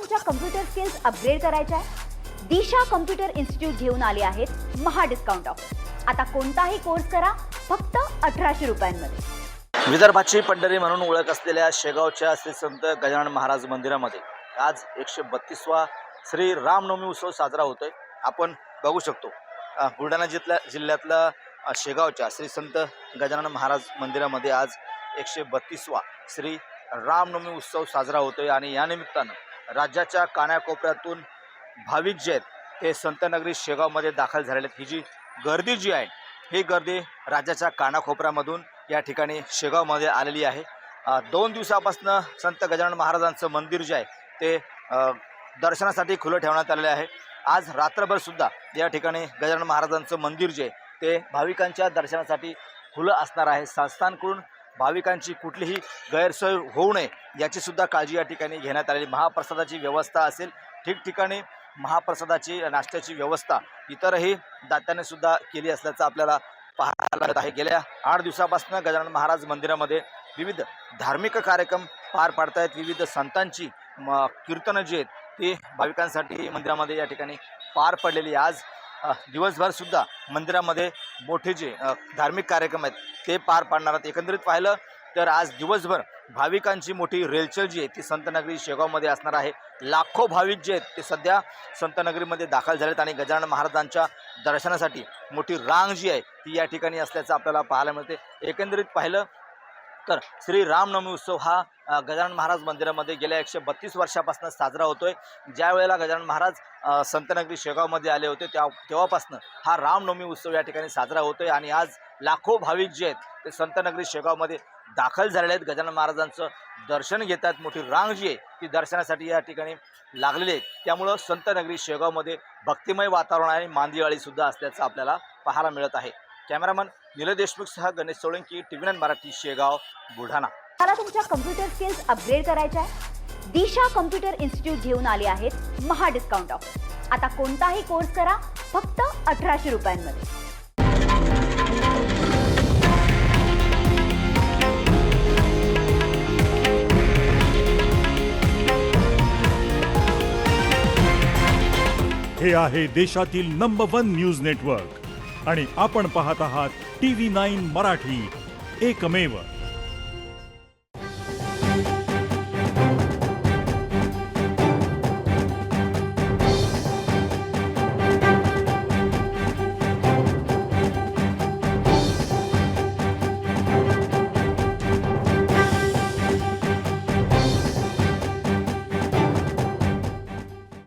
तुमच्या computer skills upgrade करायच्या आहे? दिशा कम्प्युटर इन्स्टिट्यूट घेऊन आले आहेत महा डिस्काउंट ऑफर। आता कोणताही कोर्स करा फक्त 1800 रुपयांमध्ये। विदर्भाची पंढरी म्हणून ओळख असलेल्या शेगावच्या श्री संत गजानन महाराज मंदिरामध्ये आज 132वा श्री रामनवमी उत्सव साजरा होतोय। आपण बघू शकतो बुलढाणा जिल्ह्यातल्या शेगावच्या श्री संत गजानन महाराज मंदिरामध्ये आज 132वा श्री रामनवमी उत्सव साजरा होतोय आणि या निमित्तानं राज्याच्या कानाकोपऱ्यातून भाविक जे आहेत ते संतनगरी शेगावमध्ये दाखल झालेले आहेत। ही जी गर्दी जी आहे ही गर्दी राज्याच्या कानाकोपऱ्यामधून या ठिकाणी शेगावमध्ये आलेली आहे। 2 दिवसापासून संत गजानन महाराजांचं मंदिर जे आहे ते दर्शनासाठी खुलं ठेवण्यात आलेले आहे। आज रात्रभर सुद्धा या ठिकाणी गजानन महाराजांचं मंदिर जे ते भाविकांच्या दर्शनासाठी खुलं असणार आहे। संस्थानकडून भाविकांची कुठलीही गैरसोय होऊ नये याची सुद्धा काळजी या ठिकाणी घेण्यात आलेली। महाप्रसादाची व्यवस्था असेल, ठिकठिकाणी महाप्रसादाची नाश्त्याची व्यवस्था इतरही दात्याने सुद्धा केली असल्याचं आपल्याला पाहायला मिळत आहे। गेल्या 8 दिवसापासून गजानन महाराज मंदिरामध्ये विविध धार्मिक कार्यक्रम पार पाडत आहेत। विविध संतांची कीर्तनं जी आहेत ती भाविकांसाठी मंदिरामध्ये या ठिकाणी पार पडलेली। आज दिवसभर सुद्धा मंदिरामध्ये मोठे जे धार्मिक कार्यक्रम आहेत ते पार पाडणार आहेत। एकंदरीत पाहिलं तर आज दिवसभर भाविकांची मोठी रेलचल जी आहे ती संतनगरी शेगावमध्ये असणार आहे। लाखो भाविक जे आहेत ते सध्या संतनगरीमध्ये दाखल झालेत आणि गजानन महाराजांच्या दर्शनासाठी मोठी रांग जी आहे ती या ठिकाणी असल्याचं आपल्याला पाहायला मिळते। एकंदरीत पाहिलं तर श्री रामनवमी उत्सव हा गजानन महाराज मंदिरामध्ये गेल्या 132 वर्षापासून साजरा होतोय। ज्या वेळेला गजानन महाराज संतनगरी शेगावमध्ये आले होते तेव्हापासून हा रामनवमी उत्सव या ठिकाणी साजरा होतोय आणि आज लाखो भाविक जे आहेत ते संतनगरी शेगावमध्ये दाखल झालेले आहेत। गजानन महाराजांचं दर्शन घेतात। मोठी रांग जी आहे ती दर्शनासाठी या ठिकाणी लागलेली आहे। त्यामुळं संतनगरी शेगावमध्ये भक्तिमय वातावरण आणि मांदियाळी सुद्धा असल्याचं आपल्याला पाहायला मिळत आहे। कॅमेरामन नील देशमुखसह गणेश सोळंकी, TV9 मराठी, शेगाव, बुलढाणा। मला तुमच्या कम्प्युटर स्किल्स अपग्रेड करायच्या आहे? दिशा कम्प्युटर इन्स्टिट्यूट घेऊन आले आहेत महा डिस्काउंट ऑफर। आता कोणताही कोर्स करा फक्त 1800 रुपयांमध्ये। हे आहे देशातील नंबर 1 न्यूज नेटवर्क आणि आपण पाहत आहात TV9 मराठी, एकमेव।